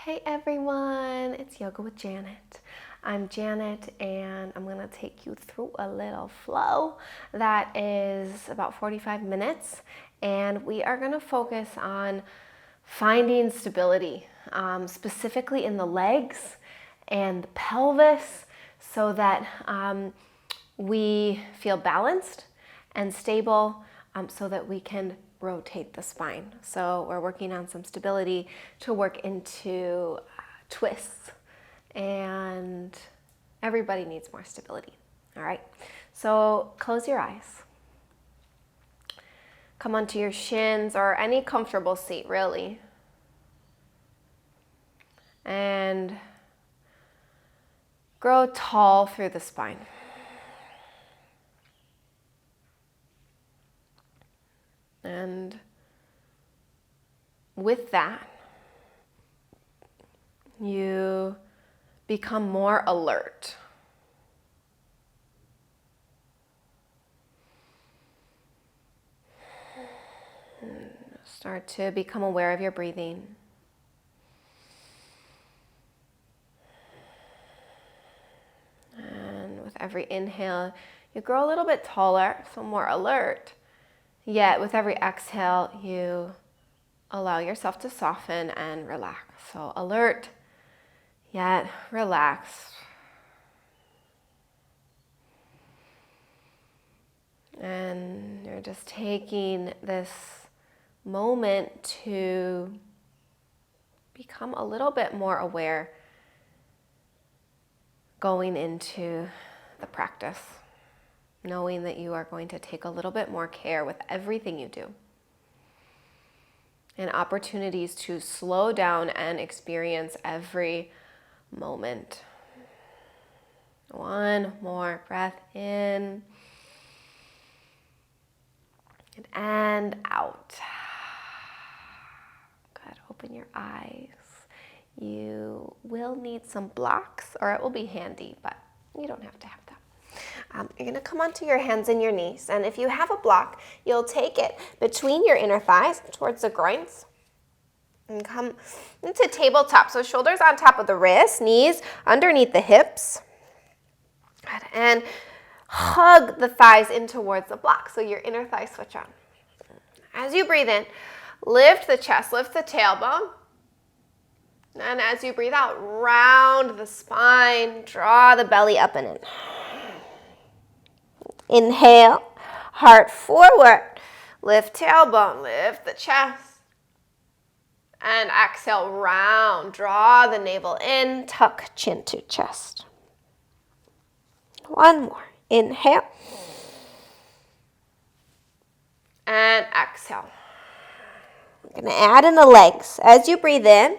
Hey everyone, it's Yoga with Janet. I'm Janet and I'm going to take you through a little flow that is about 45 minutes, and we are going to focus on finding stability, specifically in the legs and the pelvis, so that we feel balanced and stable, so that we can rotate the spine. So we're working on some stability to work into twists, and everybody needs more stability. All right, so close your eyes. Come onto your shins or any comfortable seat, really. And grow tall through the spine. And with that, you become more alert. Start to become aware of your breathing. And with every inhale, you grow a little bit taller, so more alert. Yet with every exhale, you allow yourself to soften and relax. So alert, yet relaxed. And you're just taking this moment to become a little bit more aware going into the practice, knowing that you are going to take a little bit more care with everything you do, and opportunities to slow down and experience every moment. One more breath in and out. Good. Open your eyes. You will need some blocks, or it will be handy, but you don't have to have that. You're going to come onto your hands and your knees, and if you have a block, you'll take it between your inner thighs towards the groins and come into tabletop. So shoulders on top of the wrists, knees underneath the hips. Good. And hug the thighs in towards the block, so your inner thighs switch on. As you breathe in, lift the chest, lift the tailbone. And as you breathe out, round the spine, draw the belly up and in. Inhale, heart forward, lift tailbone, lift the chest. And exhale, round, draw the navel in, tuck chin to chest. One more, inhale. And exhale. I'm going to add in the legs. As you breathe in,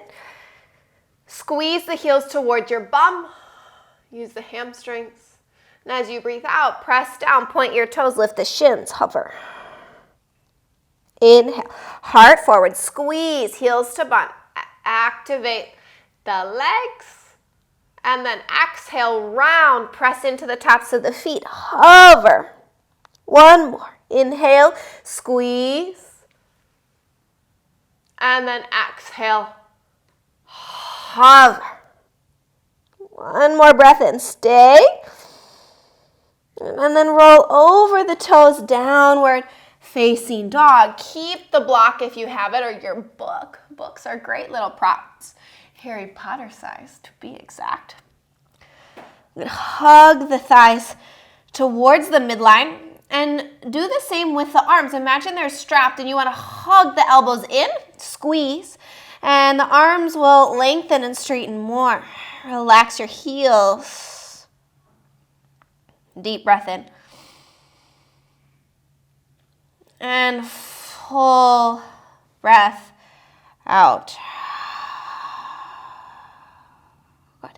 squeeze the heels toward your bum. Use the hamstrings. And as you breathe out, press down, point your toes, lift the shins, hover. Inhale, heart forward, squeeze, heels to butt. Activate the legs. And then exhale, round, press into the tops of the feet, hover. One more, inhale, squeeze. And then exhale, hover. One more breath in, stay. And then roll over the toes, downward facing dog. Keep the block if you have it, or your book. Books are great little props. Harry Potter size, to be exact. Hug the thighs towards the midline, and do the same with the arms. Imagine they're strapped and you want to hug the elbows in, squeeze, and the arms will lengthen and straighten more. Relax your heels. Deep breath in. And full breath out. Good.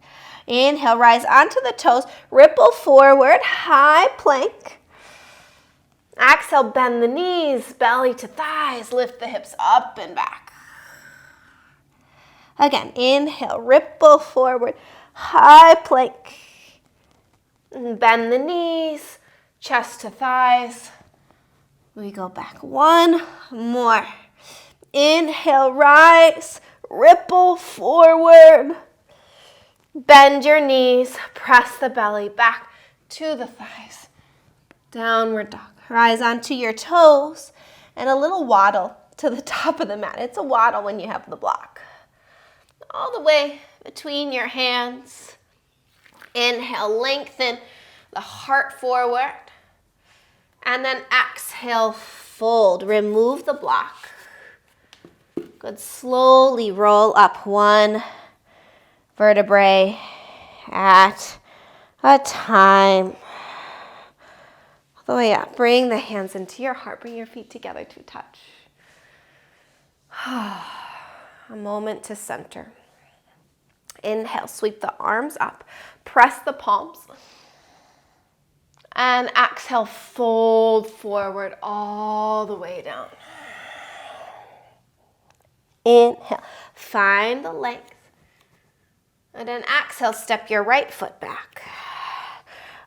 Inhale, rise onto the toes, ripple forward, high plank. Exhale, bend the knees, belly to thighs, lift the hips up and back. Again, inhale, ripple forward, high plank. Bend the knees, chest to thighs. We go back. One more. Inhale, rise, ripple forward. Bend your knees, press the belly back to the thighs. Downward dog. Rise onto your toes and a little waddle to the top of the mat. It's a waddle when you have the block. All the way between your hands. Inhale, lengthen the heart forward. And then exhale, fold. Remove the block. Good. Slowly roll up one vertebrae at a time. All the way up. Bring the hands into your heart. Bring your feet together to touch. A moment to center. Inhale, sweep the arms up. Press the palms. And exhale, fold forward all the way down. Inhale, find the length. And then exhale, step your right foot back.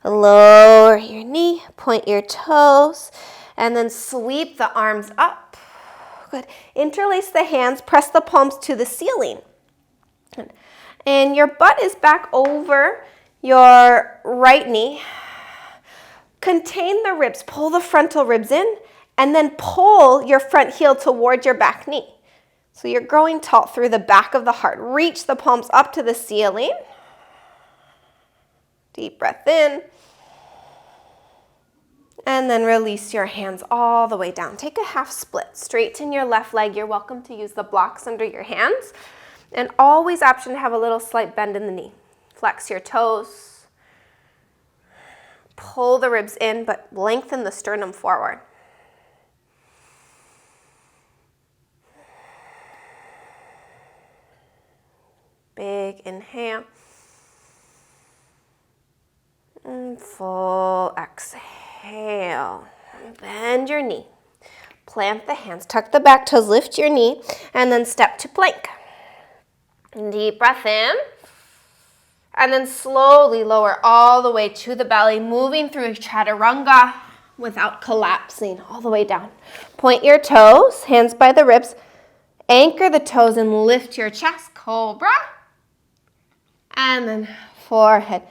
Lower your knee, point your toes, and then sweep the arms up. Good. Interlace the hands, press the palms to the ceiling. Good. And your butt is back over your right knee. Contain the ribs, pull the frontal ribs in, and then pull your front heel towards your back knee. So you're growing tall through the back of the heart. Reach the palms up to the ceiling. Deep breath in. And then release your hands all the way down. Take a half split. Straighten your left leg. You're welcome to use the blocks under your hands. And always option to have a little slight bend in the knee. Flex your toes. Pull the ribs in, but lengthen the sternum forward. Big inhale. And full exhale. Bend your knee. Plant the hands. Tuck the back toes. Lift your knee. And then step to plank. Deep breath in. And then slowly lower all the way to the belly, moving through chaturanga without collapsing all the way down. Point your toes, hands by the ribs. Anchor the toes and lift your chest, cobra. And then forehead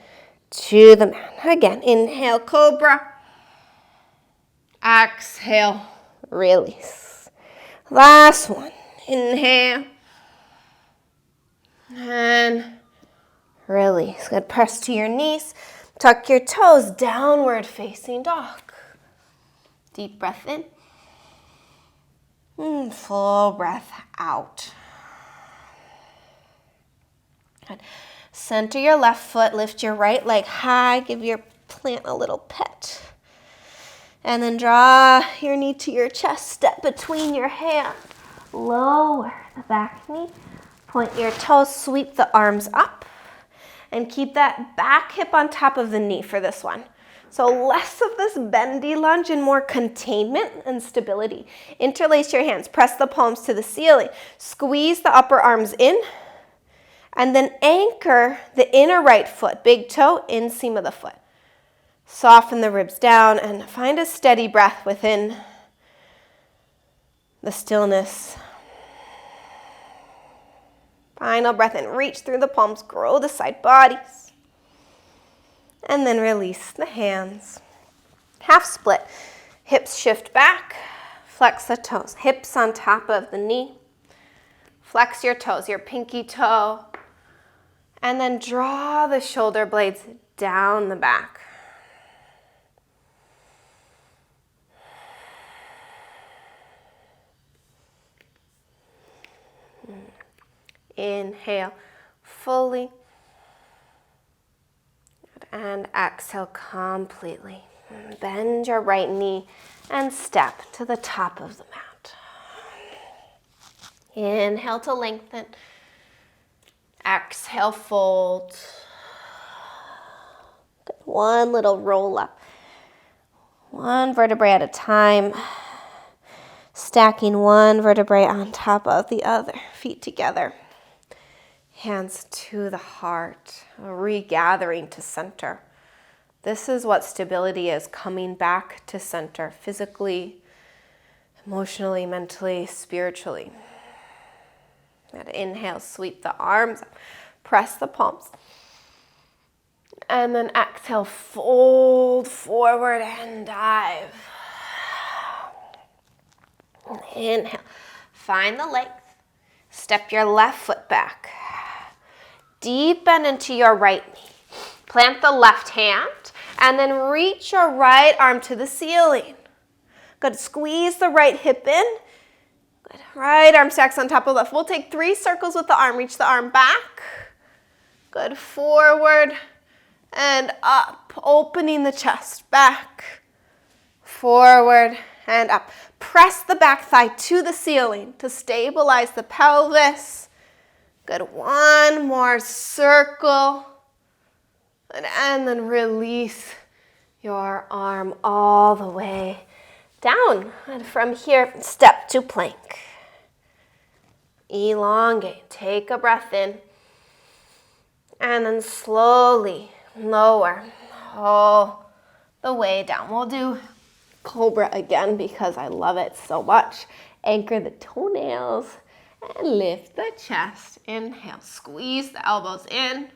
to the mat. Again, inhale, cobra. Exhale, release. Last one. Inhale. And release. Good. Press to your knees. Tuck your toes, downward facing dog. Deep breath in. And full breath out. Good. Center your left foot, lift your right leg high, give your plant a little pet. And then draw your knee to your chest, step between your hands. Lower the back knee, point your toes, sweep the arms up, and keep that back hip on top of the knee for this one. So less of this bendy lunge and more containment and stability. Interlace your hands, press the palms to the ceiling, squeeze the upper arms in, and then anchor the inner right foot, big toe, inseam of the foot. Soften the ribs down and find a steady breath within the stillness. Final breath in, reach through the palms, grow the side bodies. And then release the hands. Half split, hips shift back, flex the toes, hips on top of the knee. Flex your toes, your pinky toe. And then draw the shoulder blades down the back. Inhale fully. And exhale completely. Bend your right knee and step to the top of the mat. Inhale to lengthen. Exhale, fold. Good. One little roll up. One vertebrae at a time. Stacking one vertebrae on top of the other. Feet together. Hands to the heart. Regathering to center. This is what stability is. Coming back to center. Physically, emotionally, mentally, spiritually. Good. Inhale, sweep the arms up. Press the palms. And then exhale, fold forward and dive. Inhale, find the length. Step your left foot back. Deepen into your right knee. Plant the left hand and then reach your right arm to the ceiling. Good. Squeeze the right hip in. Good. Right arm stacks on top of left. We'll take 3 circles with the arm. Reach the arm back. Good. Forward and up. Opening the chest. Back. Forward and up. Press the back thigh to the ceiling to stabilize the pelvis. Good. One more circle. And then release your arm all the way down. And from here, step to plank. Elongate. Take a breath in. And then slowly lower all the way down. We'll do cobra again because I love it so much. Anchor the toenails and lift the chest. Inhale, squeeze the elbows in.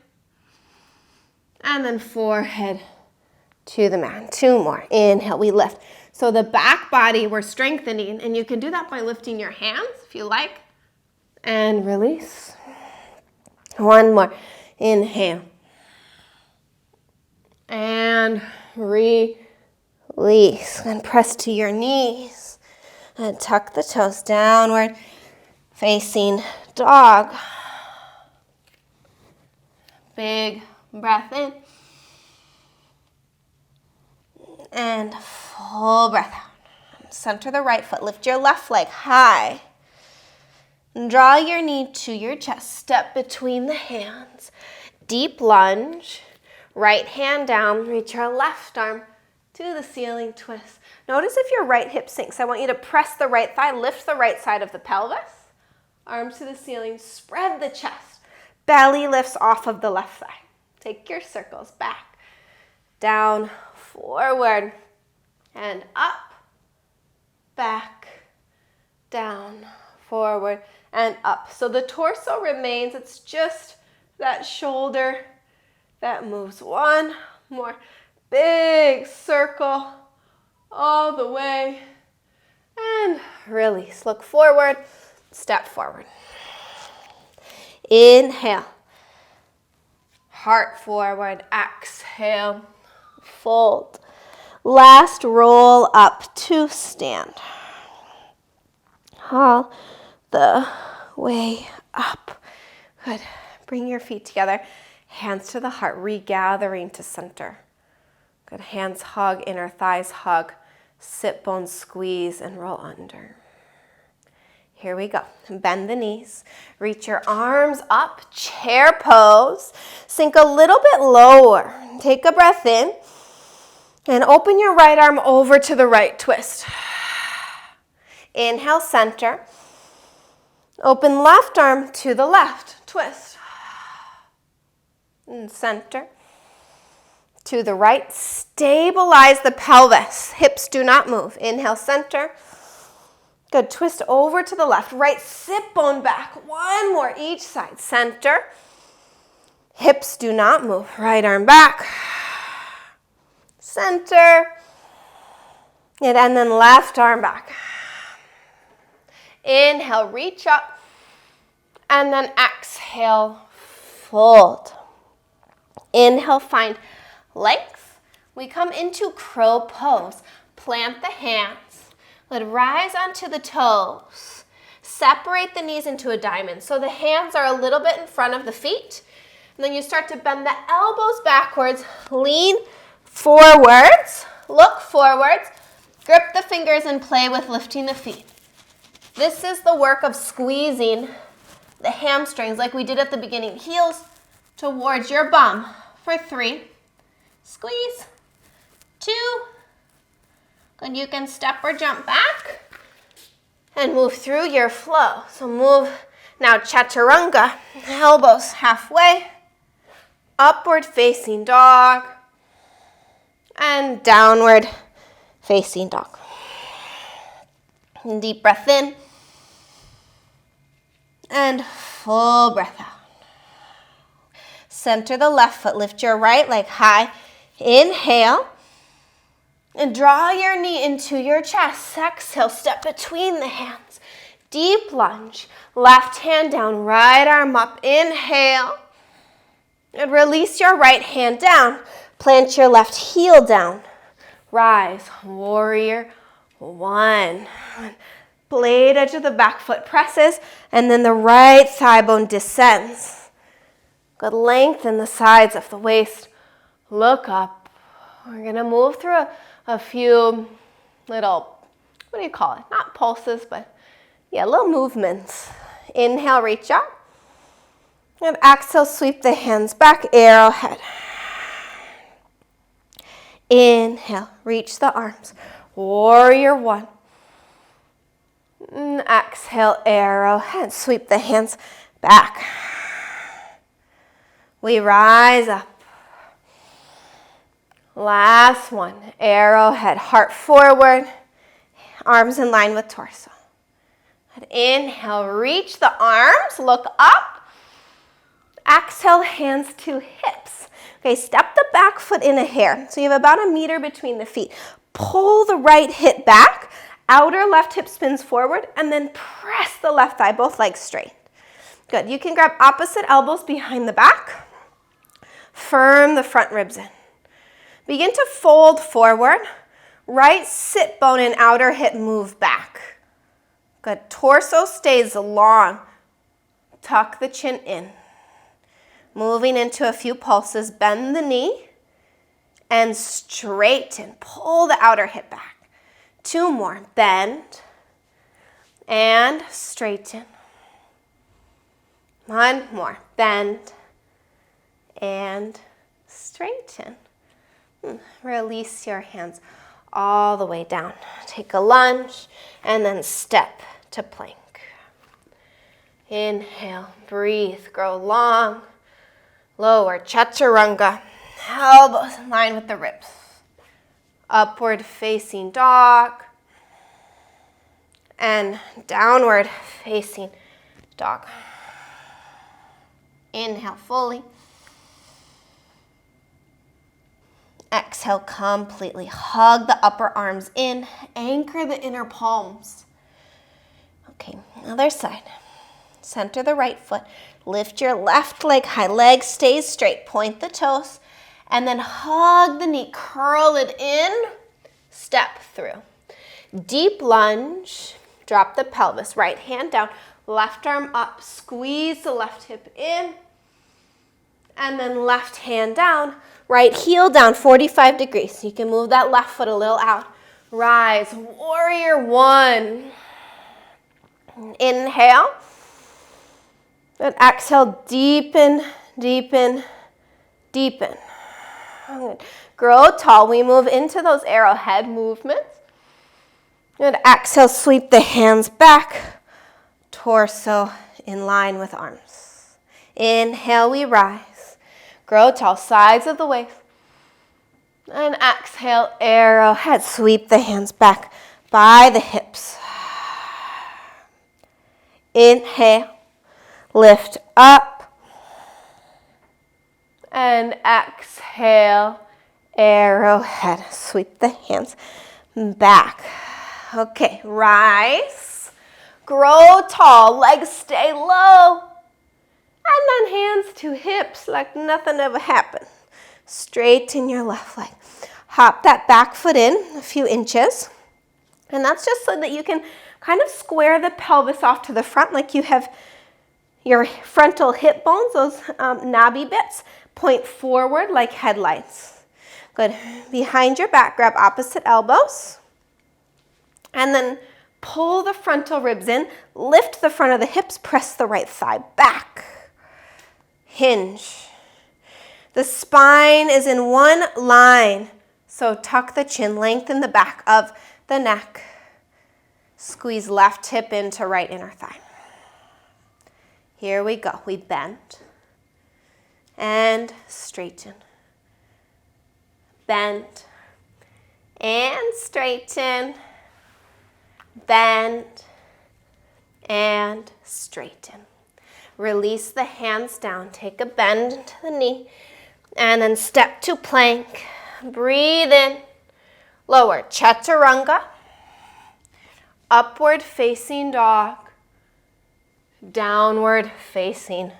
And then forehead to the mat. 2 more. Inhale, we lift. So the back body we're strengthening, and you can do that by lifting your hands if you like. And release. 1 more. Inhale. And release. And press to your knees. And tuck the toes downward, facing dog. Big breath in. And full breath out. Center the right foot. Lift your left leg high. And draw your knee to your chest. Step between the hands. Deep lunge. Right hand down. Reach your left arm to the ceiling. Twist. Notice if your right hip sinks. I want you to press the right thigh. Lift the right side of the pelvis. Arms to the ceiling. Spread the chest. Belly lifts off of the left thigh. Take your circles back, down, forward, and up, back, down, forward, and up. So the torso remains. It's just that shoulder that moves. 1 more big circle all the way, and release. Look forward, step forward. Inhale. Heart forward, exhale, fold. Last roll up to stand. All the way up. Good. Bring your feet together. Hands to the heart, regathering to center. Good. Hands hug, inner thighs hug. Sit bones squeeze and roll under. Here we go. Bend the knees. Reach your arms up. Chair pose. Sink a little bit lower. Take a breath in. And open your right arm over to the right. Twist. Inhale, center. Open left arm to the left. Twist. And center. To the right. Stabilize the pelvis. Hips do not move. Inhale, center. Good. Twist over to the left. Right sit bone back. 1 more each side. Center. Hips do not move. Right arm back. Center. And then left arm back. Inhale, reach up. And then exhale, fold. Inhale, find length. We come into crow pose. Plant the hands. Let rise onto the toes. Separate the knees into a diamond. So the hands are a little bit in front of the feet. And then you start to bend the elbows backwards. Lean forwards. Look forwards. Grip the fingers and play with lifting the feet. This is the work of squeezing the hamstrings like we did at the beginning. Heels towards your bum for 3. Squeeze. 2. Good. You can step or jump back and move through your flow. So move now chaturanga. Elbows halfway. Upward facing dog. And downward facing dog. Deep breath in. And full breath out. Center the left foot. Lift your right leg high. Inhale. And draw your knee into your chest. Exhale, step between the hands. Deep lunge. Left hand down, right arm up. Inhale. And release your right hand down. Plant your left heel down. Rise, warrior one. Blade edge of the back foot presses, and then the right thigh bone descends. Good, lengthen the sides of the waist. Look up. We're gonna move through a few little, what do you call it? Not pulses, but yeah, little movements. Inhale, reach up. And exhale, sweep the hands back, arrowhead. Inhale, reach the arms. Warrior one. And exhale, arrowhead. Sweep the hands back. We rise up. Last one, arrowhead, heart forward, arms in line with torso. Inhale, reach the arms, look up. Exhale, hands to hips. Okay, step the back foot in a hair. So you have about 1 meter between the feet. Pull the right hip back, outer left hip spins forward, and then press the left thigh, both legs straight. Good, you can grab opposite elbows behind the back. Firm the front ribs in. Begin to fold forward. Right sit bone and outer hip move back. Good, torso stays long. Tuck the chin in. Moving into a few pulses, bend the knee and straighten. Pull the outer hip back. 2 more, bend and straighten. 1 more, bend and straighten. Release your hands all the way down. Take a lunge and then step to plank. Inhale, breathe, grow long. Lower, chaturanga, elbows in line with the ribs. Upward facing dog. And downward facing dog. Inhale fully. Exhale completely. Hug the upper arms in. Anchor the inner palms. Okay, other side. Center the right foot. Lift your left leg high. Leg stays straight. Point the toes. And then hug the knee. Curl it in. Step through. Deep lunge. Drop the pelvis. Right hand down. Left arm up. Squeeze the left hip in. And then left hand down. Right heel down 45 degrees. You can move that left foot a little out. Rise. Warrior one. Inhale. And exhale, deepen, deepen, deepen. Good. Grow tall. We move into those arrowhead movements. Good. Exhale, sweep the hands back. Torso in line with arms. Inhale, we rise. Grow tall, sides of the waist. And exhale, arrowhead. Sweep the hands back by the hips. Inhale. Lift up and exhale, arrowhead. Sweep the hands back. Okay, rise. Grow tall, legs stay low. And then hands to hips like nothing ever happened. Straighten your left leg. Hop that back foot in a few inches. And that's just so that you can kind of square the pelvis off to the front like you have your frontal hip bones, those knobby bits, point forward like headlights. Good. Behind your back, grab opposite elbows. And then pull the frontal ribs in. Lift the front of the hips. Press the right thigh back. Hinge. The spine is in one line. So tuck the chin. Lengthen the back of the neck. Squeeze left hip into right inner thigh. Here we go. We bend and straighten. Bend and straighten. Bend and straighten. Release the hands down. Take a bend into the knee. And then step to plank. Breathe in. Lower. Chaturanga. Upward facing dog. Downward facing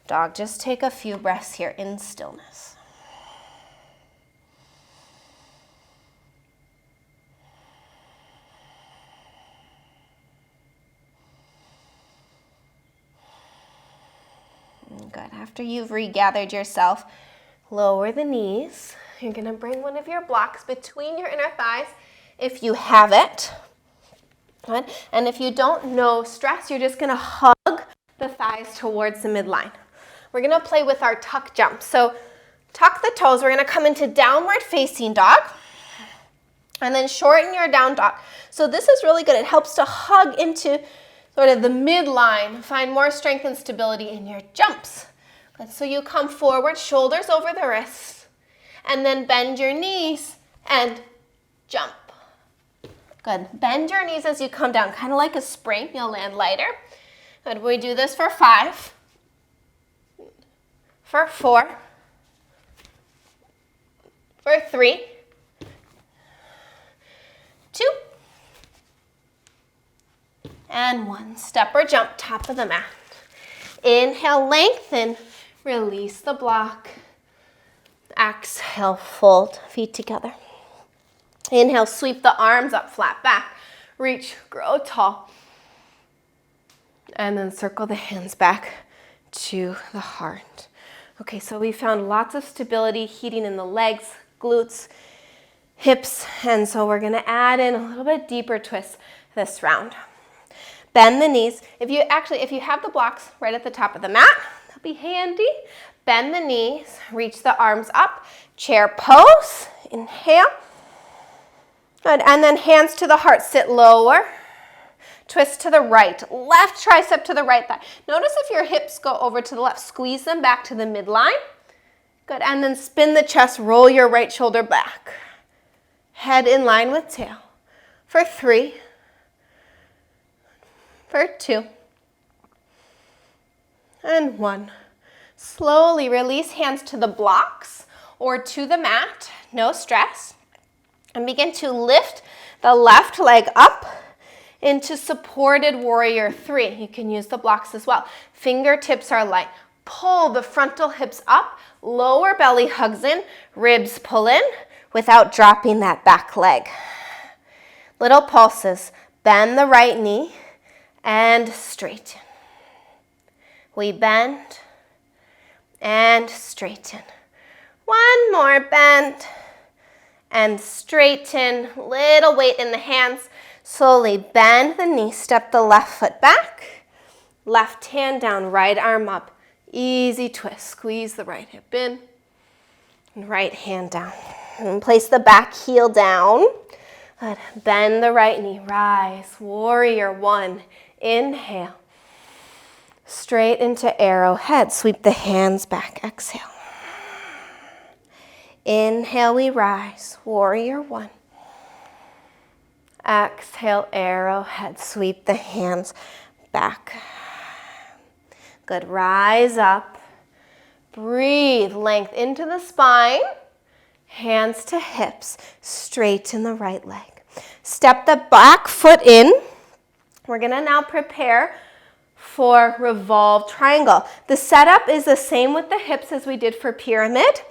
dog. Just take a few breaths here in stillness. Good. After you've regathered yourself, lower the knees. You're going to bring one of your blocks between your inner thighs if you have it. Good. And if you don't, no stress, you're just going to hug the thighs towards the midline. We're going to play with our tuck jump. So tuck the toes. We're going to come into downward facing dog and then shorten your down dog. So this is really good. It helps to hug into sort of the midline, find more strength and stability in your jumps. Good. So you come forward, shoulders over the wrists, and then bend your knees and jump. Good. Bend your knees as you come down, kind of like a spring. You'll land lighter. Good. We do this for 5, for 4, for 3, 2, and 1. Step or jump, top of the mat. Inhale, lengthen, release the block. Exhale, fold, feet together. Inhale, sweep the arms up, flat back. Reach, grow tall. And then circle the hands back to the heart. Okay, so we found lots of stability, heating in the legs, glutes, hips, and so we're gonna add in a little bit deeper twist this round. Bend the knees. If you have the blocks right at the top of the mat, that'll be handy. Bend the knees, reach the arms up, chair pose, inhale. Good, and then hands to the heart, sit lower. Twist to the right, left tricep to the right thigh. Notice if your hips go over to the left, squeeze them back to the midline. Good, and then spin the chest, roll your right shoulder back. Head in line with tail. For 3, for 2, and 1. Slowly release hands to the blocks or to the mat, no stress. And begin to lift the left leg up into supported warrior 3. You can use the blocks as well. Fingertips are light. Pull the frontal hips up, lower belly hugs in, ribs pull in without dropping that back leg. Little pulses. Bend the right knee and straighten. We bend and straighten. One more bend and straighten. Little weight in the hands. Slowly bend the knee, step the left foot back, left hand down, right arm up. Easy twist, squeeze the right hip in, and right hand down. And place the back heel down. Good. Bend the right knee, rise, warrior 1. Inhale, straight into arrowhead. Sweep the hands back, exhale. Inhale, we rise, warrior 1. Exhale, arrowhead. Sweep the hands back. Good. Rise up. Breathe. Length into the spine. Hands to hips. Straighten the right leg. Step the back foot in. We're going to now prepare for revolved triangle. The setup is the same with the hips as we did for pyramid.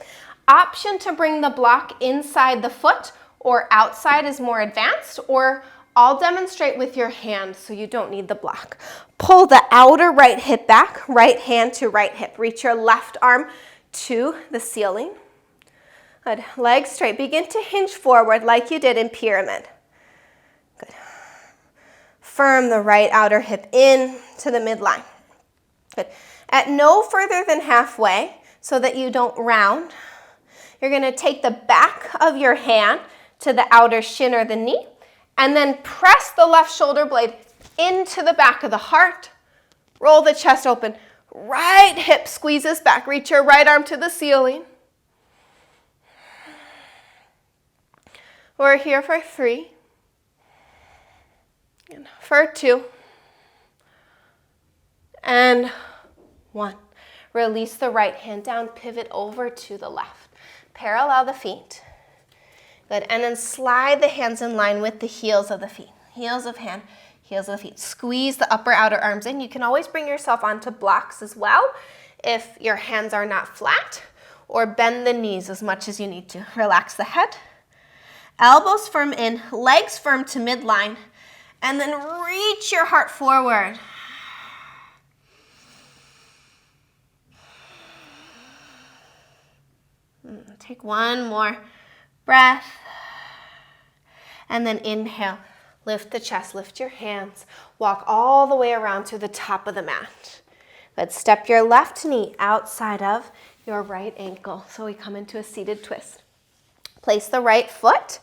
Option to bring the block inside the foot or outside is more advanced, or I'll demonstrate with your hand so you don't need the block. Pull the outer right hip back, right hand to right hip. Reach your left arm to the ceiling. Good. Legs straight. Begin to hinge forward like you did in pyramid. Good. Firm the right outer hip in to the midline. Good. At no further than halfway, so that you don't round, you're going to take the back of your hand to the outer shin or the knee, and then press the left shoulder blade into the back of the heart. Roll the chest open. Right hip squeezes back. Reach your right arm to the ceiling. We're here for 3, and for 2, and 1. Release the right hand down, pivot over to the left. Parallel the feet. Good, and then slide the hands in line with the heels of the feet. Heels of hand, heels of the feet. Squeeze the upper outer arms in. You can always bring yourself onto blocks as well if your hands are not flat, or bend the knees as much as you need to. Relax the head. Elbows firm in, legs firm to midline, and then reach your heart forward. Take one more breath. And then inhale, lift the chest, lift your hands, walk all the way around to the top of the mat. Good, step your left knee outside of your right ankle. So we come into a seated twist. Place the right foot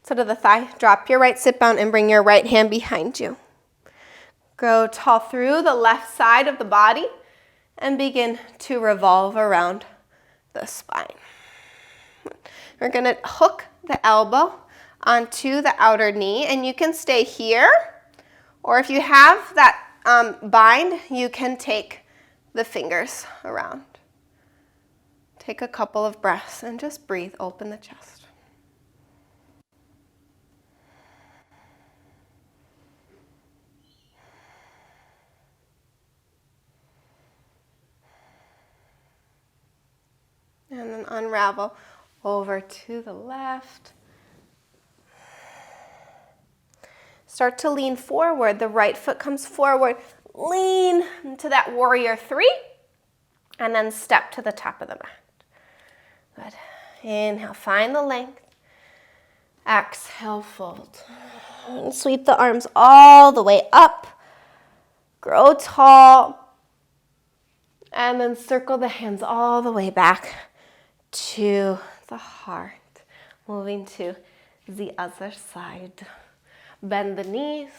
to the thigh, drop your right sit bone and bring your right hand behind you. Grow tall through the left side of the body and begin to revolve around the spine. We're gonna hook the elbow onto the outer knee, and you can stay here, or if you have that bind, you can take the fingers around. Take a couple of breaths and just breathe, open the chest. And then unravel over to the left. Start to lean forward. The right foot comes forward. Lean into that warrior 3. And then step to the top of the mat. Good. Inhale, find the length. Exhale, fold. And sweep the arms all the way up. Grow tall. And then circle the hands all the way back to the heart. Moving to the other side. Bend the knees,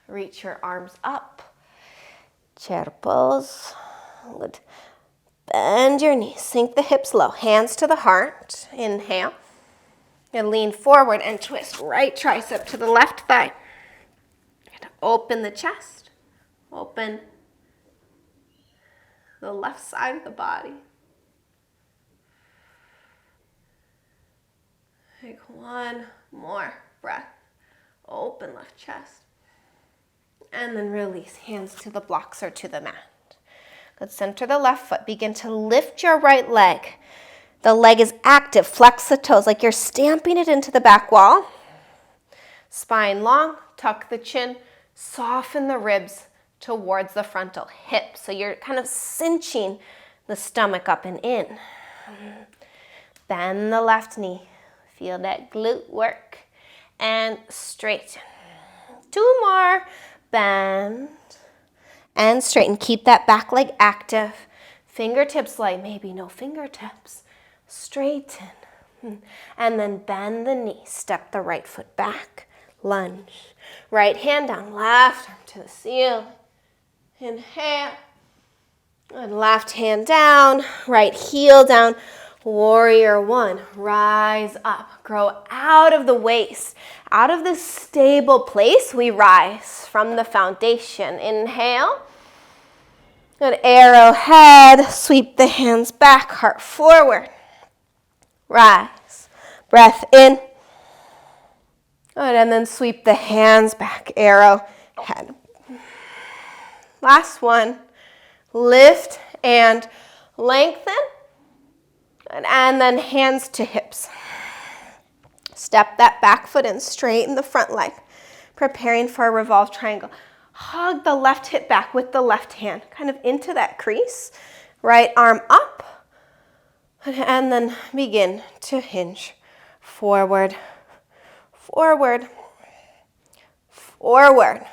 reach your arms up. Chair pose. Good. Bend your knees, sink the hips low. Hands to the heart. Inhale. And lean forward and twist right tricep to the left thigh. Open the chest. Open the left side of the body. Take one more breath. Open left chest. And then release. Hands to the blocks or to the mat. Good. Center the left foot. Begin to lift your right leg. The leg is active. Flex the toes like you're stamping it into the back wall. Spine long. Tuck the chin. Soften the ribs towards the frontal hip. So you're kind of cinching the stomach up and in. Bend the left knee. Feel that glute work. And straighten. 2 more. Bend and straighten. Keep that back leg active. Fingertips light, maybe no fingertips. Straighten. And then bend the knee. Step the right foot back. Lunge. Right hand down, left arm to the ceiling. Inhale. And left hand down, right heel down. Warrior 1, rise up, grow out of the waist. Out of this stable place, we rise from the foundation. Inhale. Good, arrowhead, sweep the hands back, heart forward. Rise, breath in. Good, and then sweep the hands back, arrowhead. Last one, lift and lengthen. And then hands to hips. Step that back foot in, straighten the front leg, preparing for a revolved triangle. Hug the left hip back with the left hand, kind of into that crease. Right arm up, and then begin to hinge. Forward, forward, forward.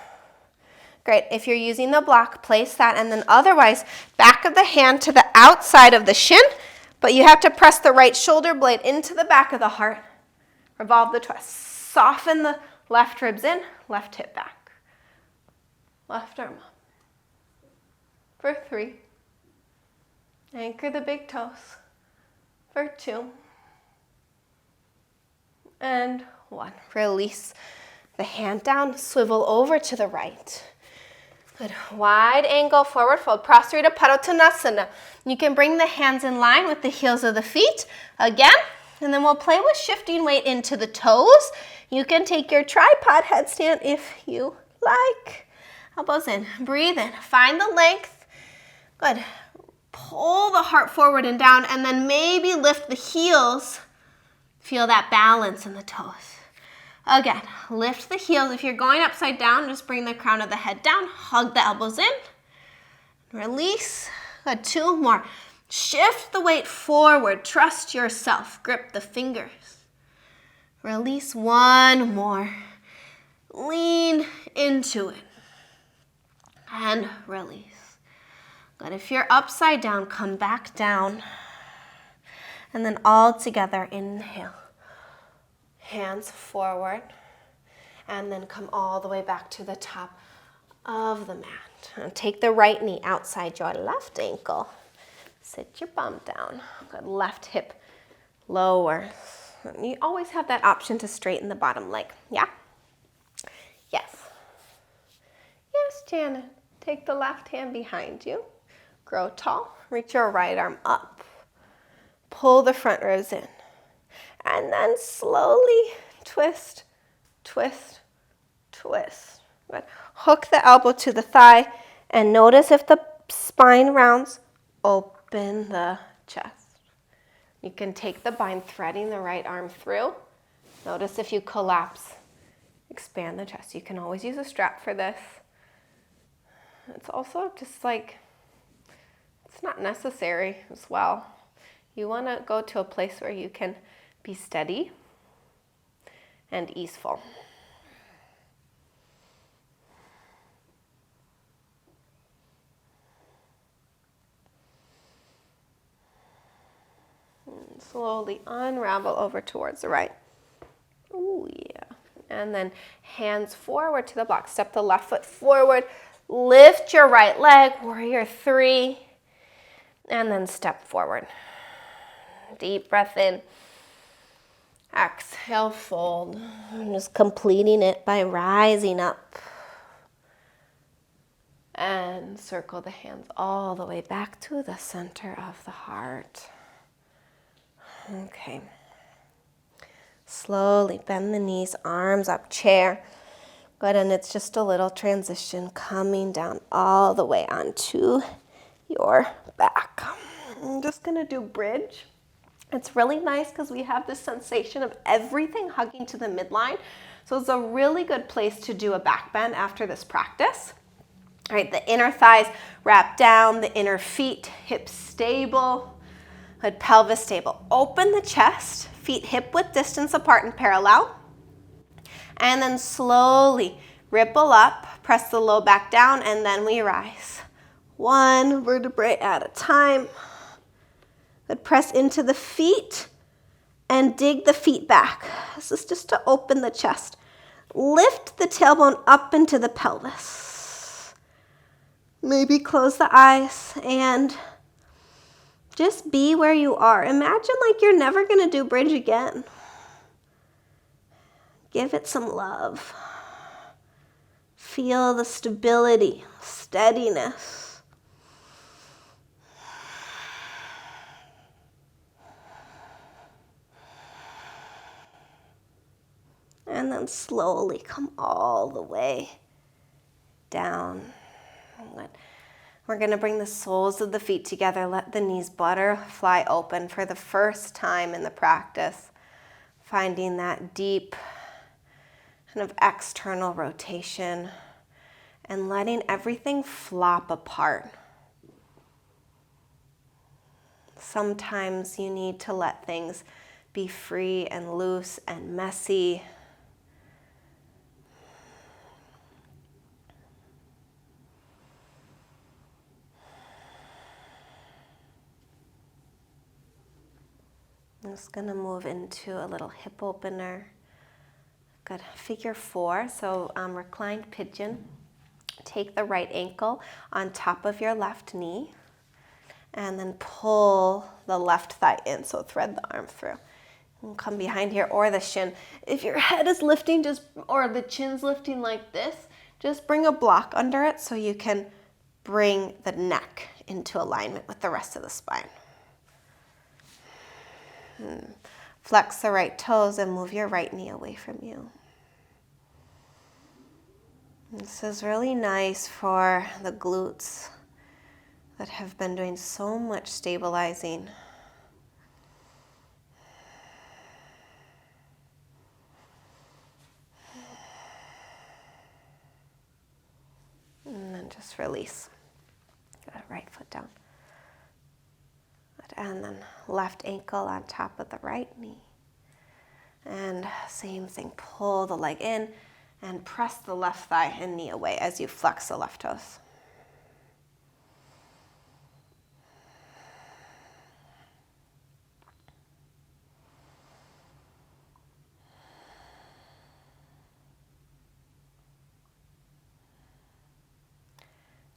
Great, if you're using the block, place that, and then otherwise, back of the hand to the outside of the shin, but you have to press the right shoulder blade into the back of the heart. Revolve the twist. Soften the left ribs in, left hip back. Left arm up. For 3. Anchor the big toes. For 2. And 1. Release the hand down, swivel over to the right. Good. Wide angle, forward fold, Prasarita Padottanasana. You can bring the hands in line with the heels of the feet again, and then we'll play with shifting weight into the toes. You can take your tripod headstand if you like. Elbows in, breathe in, find the length. Good. Pull the heart forward and down, and then maybe lift the heels. Feel that balance in the toes. Again, lift the heels. If you're going upside down, just bring the crown of the head down. Hug the elbows in. Release. Good, 2 more. Shift the weight forward. Trust yourself. Grip the fingers. Release 1 more. Lean into it. And release. Good. If you're upside down, come back down. And then all together, inhale. Hands forward, and then come all the way back to the top of the mat. And take the right knee outside your left ankle. Sit your bum down. Good. Left hip lower. You always have that option to straighten the bottom leg. Yeah? Yes. Yes, Janet. Take the left hand behind you. Grow tall. Reach your right arm up. Pull the front ribs in. And then slowly twist, twist, twist. Good. Hook the elbow to the thigh and notice if the spine rounds, open the chest. You can take the bind, threading the right arm through. Notice if you collapse, expand the chest. You can always use a strap for this. It's also just like, it's not necessary as well. You want to go to a place where you can be steady and easeful. And slowly unravel over towards the right. Ooh, yeah. And then hands forward to the block. Step the left foot forward. Lift your right leg, warrior 3. And then step forward. Deep breath in. Exhale, fold. I'm just completing it by rising up. And circle the hands all the way back to the center of the heart. Okay. Slowly bend the knees, arms up, chair. Good, and it's just a little transition coming down all the way onto your back. I'm just gonna do bridge. It's really nice because we have this sensation of everything hugging to the midline. So it's a really good place to do a back bend after this practice. All right, the inner thighs wrap down, the inner feet, hips stable, good, pelvis stable. Open the chest, feet hip width distance apart and parallel. And then slowly ripple up, press the low back down, and then we rise. 1 vertebrae at a time. Good, press into the feet and dig the feet back. This is just to open the chest. Lift the tailbone up into the pelvis. Maybe close the eyes and just be where you are. Imagine like you're never going to do bridge again. Give it some love. Feel the stability, steadiness. And then slowly come all the way down. Good. We're going to bring the soles of the feet together. Let the knees butterfly open for the first time in the practice. Finding that deep kind of external rotation and letting everything flop apart. Sometimes you need to let things be free and loose and messy. I'm just going to move into a little hip opener. Good. Figure 4, so reclined pigeon. Take the right ankle on top of your left knee and then pull the left thigh in, so thread the arm through. And come behind here or the shin. If your head is lifting or the chin's lifting like this, just bring a block under it so you can bring the neck into alignment with the rest of the spine. Flex the right toes and move your right knee away from you. This is really nice for the glutes that have been doing so much stabilizing. And then just release. Good, right foot down. And then left ankle on top of the right knee. And same thing, pull the leg in and press the left thigh and knee away as you flex the left toes.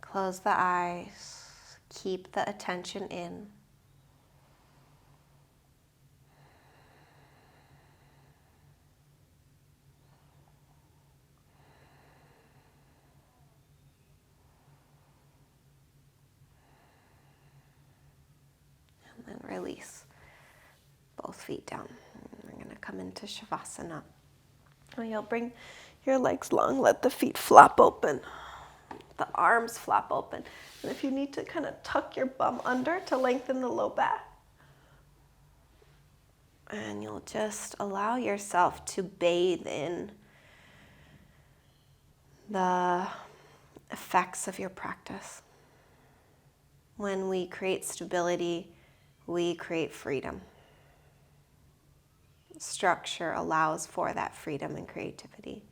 Close the eyes, keep the attention in. And then release both feet down. We're going to come into Shavasana. You'll bring your legs long, let the feet flop open. The arms flop open. And if you need to kind of tuck your bum under to lengthen the low back. And you'll just allow yourself to bathe in the effects of your practice. When we create stability, we create freedom. Structure allows for that freedom and creativity.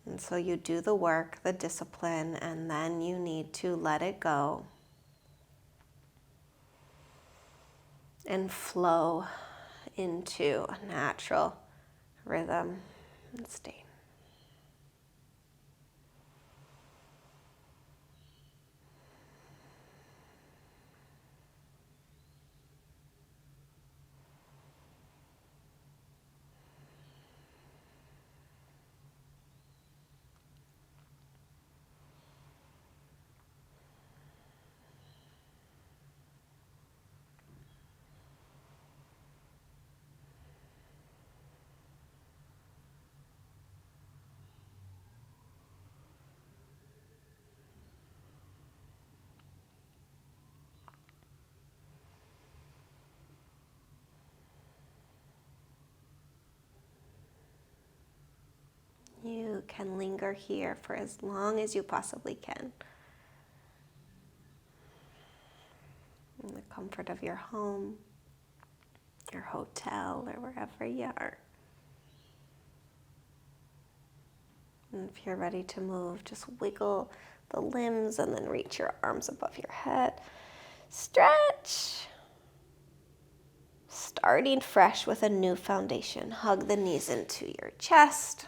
And so you do the work, the discipline, and then you need to let it go and flow into a natural rhythm and state. You can linger here for as long as you possibly can. In the comfort of your home, your hotel, or wherever you are. And if you're ready to move, just wiggle the limbs and then reach your arms above your head. Stretch. Starting fresh with a new foundation. Hug the knees into your chest.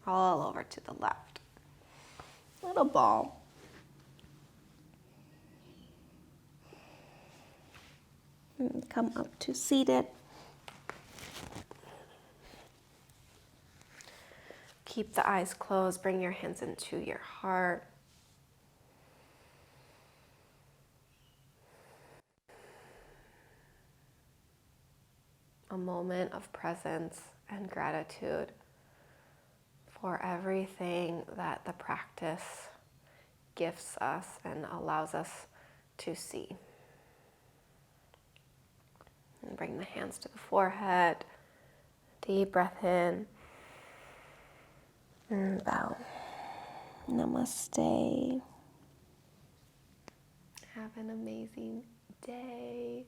All over to the left. Little ball. And come up to seated. Keep the eyes closed. Bring your hands into your heart. A moment of presence and gratitude for everything that the practice gifts us and allows us to see. And bring the hands to the forehead. Deep breath in. And bow. Namaste. Have an amazing day.